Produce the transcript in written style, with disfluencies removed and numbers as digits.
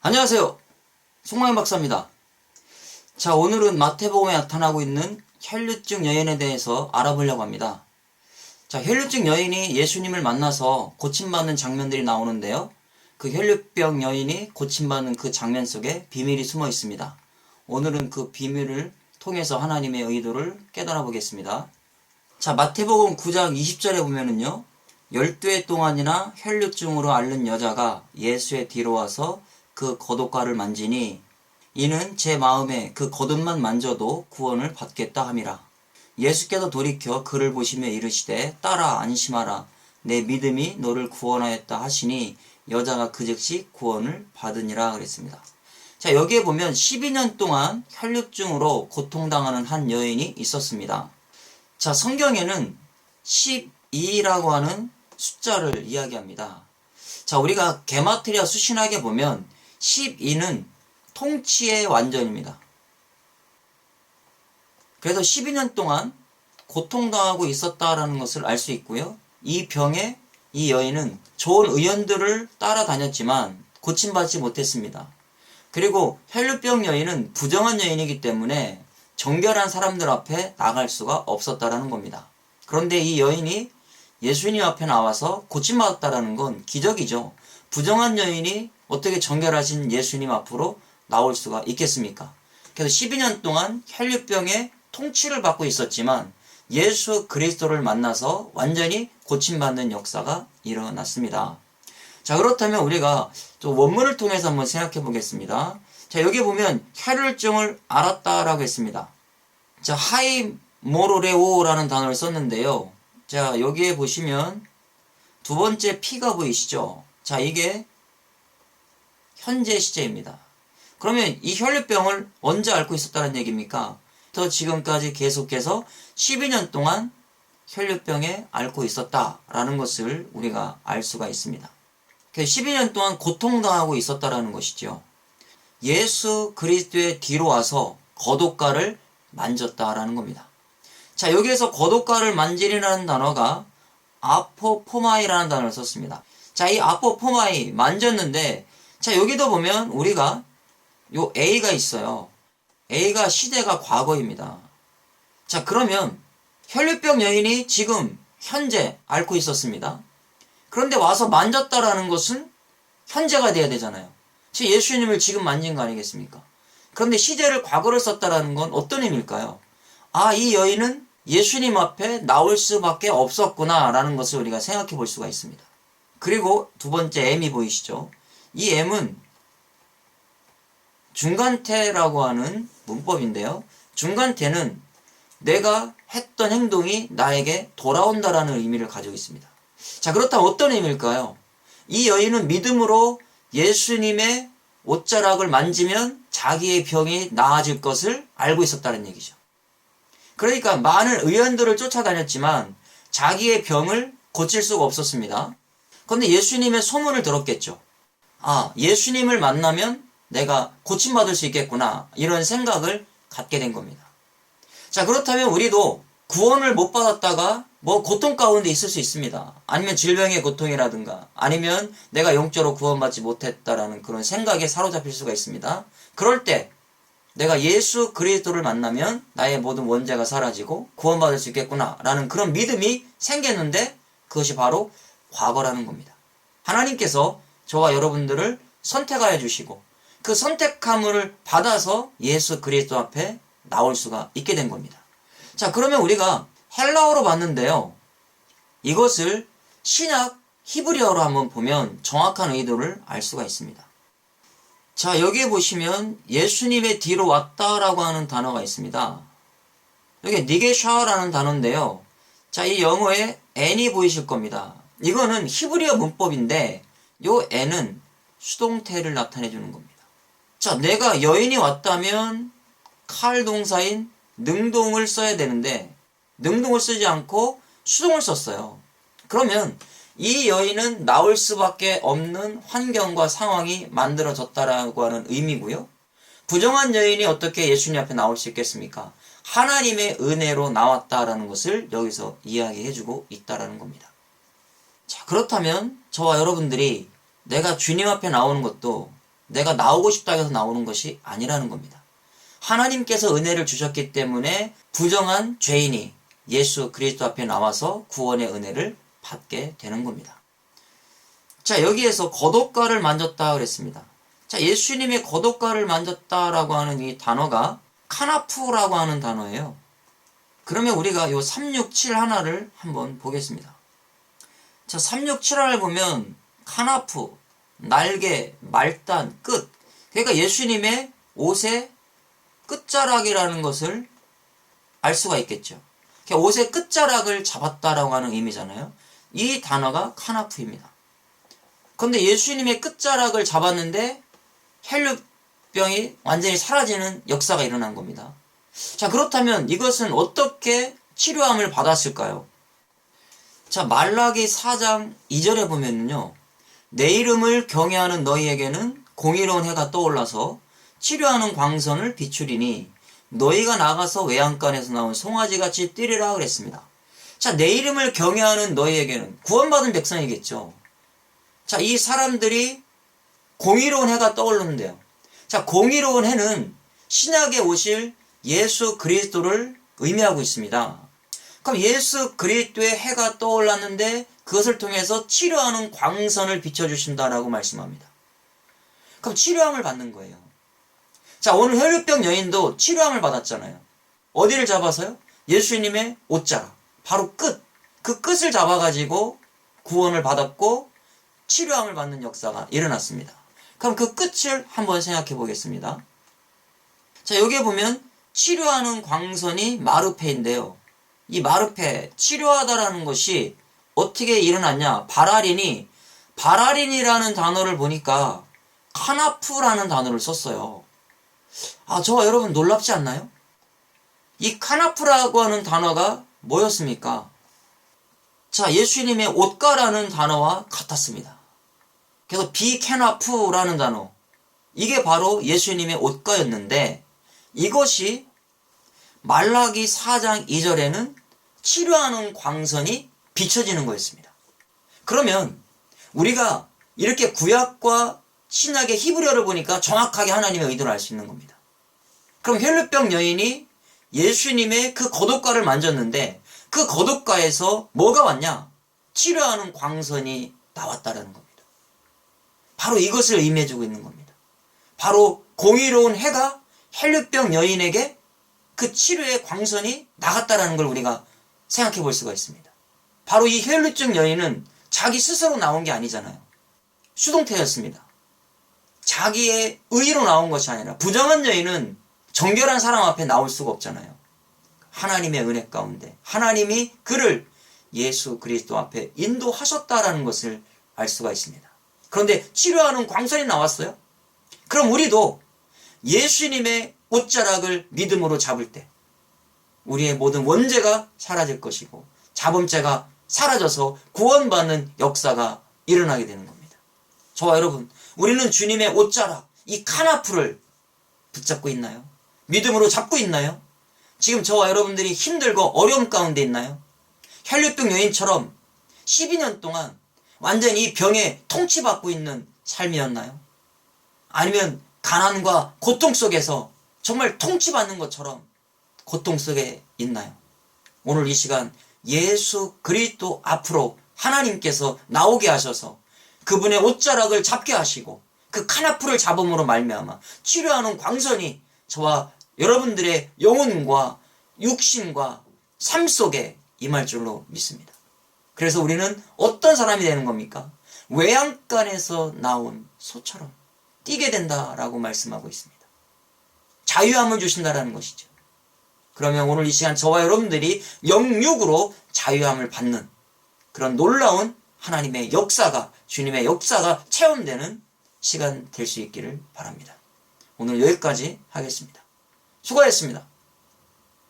안녕하세요. 송광현 박사입니다. 자, 오늘은 마태복음에 나타나고 있는 혈류증 여인에 대해서 알아보려고 합니다. 자, 혈류증 여인이 예수님을 만나서 고침받는 장면들이 나오는데요. 그 혈류병 여인이 고침받는 그 장면 속에 비밀이 숨어 있습니다. 오늘은 그 비밀을 통해서 하나님의 의도를 깨달아 보겠습니다. 자, 마태복음 9장 20절에 보면은요. 12해 동안이나 혈류증으로 앓는 여자가 예수의 뒤로 와서 그 겉옷가를 만지니 이는 제 마음에 그 겉옷만 만져도 구원을 받겠다 함이라. 예수께서 돌이켜 그를 보시며 이르시되 딸아 안심하라 내 믿음이 너를 구원하였다 하시니 여자가 그 즉시 구원을 받으니라 그랬습니다. 자, 여기에 보면 12년 동안 혈류증으로 고통당하는 한 여인이 있었습니다. 자, 성경에는 12라고 하는 숫자를 이야기합니다. 자, 우리가 게마트리아 수신학에 보면 12는 통치의 완전입니다. 그래서 12년 동안 고통당하고 있었다라는 것을 알 수 있고요. 이 병에 이 여인은 좋은 의원들을 따라다녔지만 고침받지 못했습니다. 그리고 혈류병 여인은 부정한 여인이기 때문에 정결한 사람들 앞에 나갈 수가 없었다라는 겁니다. 그런데 이 여인이 예수님 앞에 나와서 고침받았다라는 건 기적이죠. 부정한 여인이 어떻게 정결하신 예수님 앞으로 나올 수가 있겠습니까? 그래서 12년 동안 혈류병의 통치를 받고 있었지만 예수 그리스도를 만나서 완전히 고침받는 역사가 일어났습니다. 자, 그렇다면 우리가 또 원문을 통해서 한번 생각해 보겠습니다. 자, 여기 보면 혈류증을 앓았다라고 했습니다. 자, 하이모로레오라는 단어를 썼는데요. 자, 여기에 보시면 두 번째 P가 보이시죠? 자, 이게 현재 시제입니다. 그러면 이 혈류병을 언제 앓고 있었다는 얘기입니까? 더 지금까지 계속해서 12년 동안 혈류병에 앓고 있었다라는 것을 우리가 알 수가 있습니다. 12년 동안 고통당하고 있었다라는 것이죠. 예수 그리스도의 뒤로 와서 겉옷가를 만졌다라는 겁니다. 자, 여기에서 겉옷가를 만지리라는 단어가 아포포마이라는 단어를 썼습니다. 자, 이 아포포마이 만졌는데, 자, 여기도 보면 우리가 요 A가 있어요. A가 시대가 과거입니다. 자, 그러면 혈류병 여인이 지금 현재 앓고 있었습니다. 그런데 와서 만졌다라는 것은 현재가 돼야 되잖아요. 즉 예수님을 지금 만진 거 아니겠습니까? 그런데 시제를 과거를 썼다라는 건 어떤 의미일까요? 아, 이 여인은 예수님 앞에 나올 수밖에 없었구나라는 것을 우리가 생각해 볼 수가 있습니다. 그리고 두 번째 M이 보이시죠? 이 M은 중간태라고 하는 문법인데요. 중간태는 내가 했던 행동이 나에게 돌아온다라는 의미를 가지고 있습니다. 자, 그렇다면 어떤 의미일까요? 이 여인은 믿음으로 예수님의 옷자락을 만지면 자기의 병이 나아질 것을 알고 있었다는 얘기죠. 그러니까 많은 의원들을 쫓아다녔지만 자기의 병을 고칠 수가 없었습니다. 그런데 예수님의 소문을 들었겠죠. 아, 예수님을 만나면 내가 고침받을 수 있겠구나, 이런 생각을 갖게 된 겁니다. 자, 그렇다면 우리도 구원을 못 받았다가 고통 가운데 있을 수 있습니다. 아니면 질병의 고통이라든가 아니면 내가 영적으로 구원받지 못했다라는 그런 생각에 사로잡힐 수가 있습니다. 그럴 때 내가 예수 그리스도를 만나면 나의 모든 원죄가 사라지고 구원받을 수 있겠구나 라는 그런 믿음이 생겼는데 그것이 바로 과거라는 겁니다. 하나님께서 저와 여러분들을 선택하여 주시고 그 선택함을 받아서 예수 그리스도 앞에 나올 수가 있게 된 겁니다. 자, 그러면 우리가 헬라어로 봤는데요. 이것을 신약 히브리어로 한번 보면 정확한 의도를 알 수가 있습니다. 자, 여기에 보시면 예수님의 뒤로 왔다라고 하는 단어가 있습니다. 여기 니게샤라는 단어인데요. 자, 이 영어에 n이 보이실 겁니다. 이거는 히브리어 문법인데 요 n은 수동태를 나타내 주는 겁니다. 자, 내가 여인이 왔다면 칼 동사인 능동을 써야 되는데 능동을 쓰지 않고 수동을 썼어요. 그러면 이 여인은 나올 수밖에 없는 환경과 상황이 만들어졌다라고 하는 의미고요. 부정한 여인이 어떻게 예수님 앞에 나올 수 있겠습니까? 하나님의 은혜로 나왔다라는 것을 여기서 이야기해주고 있다라는 겁니다. 자, 그렇다면 저와 여러분들이 내가 주님 앞에 나오는 것도 내가 나오고 싶다 해서 나오는 것이 아니라는 겁니다. 하나님께서 은혜를 주셨기 때문에 부정한 죄인이 예수 그리스도 앞에 나와서 구원의 은혜를 받게 되는 겁니다. 자, 여기에서 겉옷가를 만졌다 그랬습니다. 자, 예수님의 겉옷가를 만졌다라고 하는 이 단어가 카나프라고 하는 단어예요. 그러면 우리가 요 367 하나를 한번 보겠습니다. 자, 367 하나를 보면 카나프, 날개, 말단, 끝. 그러니까 예수님의 옷의 끝자락이라는 것을 알 수가 있겠죠. 그러니까 옷의 끝자락을 잡았다라고 하는 의미잖아요. 이 단어가 카나프입니다. 그런데 예수님의 끝자락을 잡았는데 혈류병이 완전히 사라지는 역사가 일어난 겁니다. 자, 그렇다면 이것은 어떻게 치료함을 받았을까요? 자, 말라기 4장 2절에 보면요. 내 이름을 경외하는 너희에게는 공의로운 해가 떠올라서 치료하는 광선을 비추리니 너희가 나가서 외양간에서 나온 송아지같이 뛰리라 그랬습니다. 자, 내 이름을 경외하는 너희에게는 구원받은 백성이겠죠. 자, 이 사람들이 공의로운 해가 떠오르는데요. 자, 공의로운 해는 신약에 오실 예수 그리스도를 의미하고 있습니다. 그럼 예수 그리스도의 해가 떠올랐는데 그것을 통해서 치료하는 광선을 비춰주신다라고 말씀합니다. 그럼 치료함을 받는 거예요. 자, 오늘 혈류병 여인도 치료함을 받았잖아요. 어디를 잡아서요? 예수님의 옷자락, 바로 끝. 그 끝을 잡아가지고 구원을 받았고 치료함을 받는 역사가 일어났습니다. 그럼 그 끝을 한번 생각해 보겠습니다. 자, 여기에 보면 치료하는 광선이 마르페인데요. 이 마르페, 치료하다라는 것이 어떻게 일어났냐? 바라린이라는 단어를 보니까 카나프라는 단어를 썼어요. 아, 저와 여러분 놀랍지 않나요? 이 카나프라고 하는 단어가 뭐였습니까? 자, 예수님의 옷가라는 단어와 같았습니다. 그래서 비케나프라는 단어, 이게 바로 예수님의 옷가였는데 이것이 말라기 4장 2절에는 치료하는 광선이 비춰지는 거였습니다. 그러면 우리가 이렇게 구약과 신약의 히브리어를 보니까 정확하게 하나님의 의도를 알 수 있는 겁니다. 그럼 혈류병 여인이 예수님의 그 겉옷가를 만졌는데 그 겉옷가에서 뭐가 왔냐? 치료하는 광선이 나왔다라는 겁니다. 바로 이것을 의미해주고 있는 겁니다. 바로 공의로운 해가 혈류병 여인에게 그 치료의 광선이 나갔다라는 걸 우리가 생각해 볼 수가 있습니다. 바로 이 혈류증 여인은 자기 스스로 나온 게 아니잖아요. 수동태였습니다. 자기의 의로 나온 것이 아니라 부정한 여인은 정결한 사람 앞에 나올 수가 없잖아요. 하나님의 은혜 가운데 하나님이 그를 예수 그리스도 앞에 인도하셨다라는 것을 알 수가 있습니다. 그런데 치료하는 광선이 나왔어요. 그럼 우리도 예수님의 옷자락을 믿음으로 잡을 때 우리의 모든 원죄가 사라질 것이고 자범죄가 사라져서 구원받는 역사가 일어나게 되는 겁니다. 저와 여러분, 우리는 주님의 옷자락, 이 카나프를 붙잡고 있나요? 믿음으로 잡고 있나요? 지금 저와 여러분들이 힘들고 어려움 가운데 있나요? 혈류병 여인처럼 12년 동안 완전히 이 병에 통치받고 있는 삶이었나요? 아니면 가난과 고통 속에서 정말 통치받는 것처럼 고통 속에 있나요? 오늘 이 시간 예수 그리스도 앞으로 하나님께서 나오게 하셔서 그분의 옷자락을 잡게 하시고 그 카나프를 잡음으로 말미암아 치료하는 광선이 저와 여러분들의 영혼과 육신과 삶 속에 임할 줄로 믿습니다. 그래서 우리는 어떤 사람이 되는 겁니까? 외양간에서 나온 소처럼 뛰게 된다라고 말씀하고 있습니다. 자유함을 주신다라는 것이죠. 그러면 오늘 이 시간 저와 여러분들이 영육으로 자유함을 받는 그런 놀라운 하나님의 역사가, 주님의 역사가 체험되는 시간 될 수 있기를 바랍니다. 오늘 여기까지 하겠습니다. 수고하셨습니다.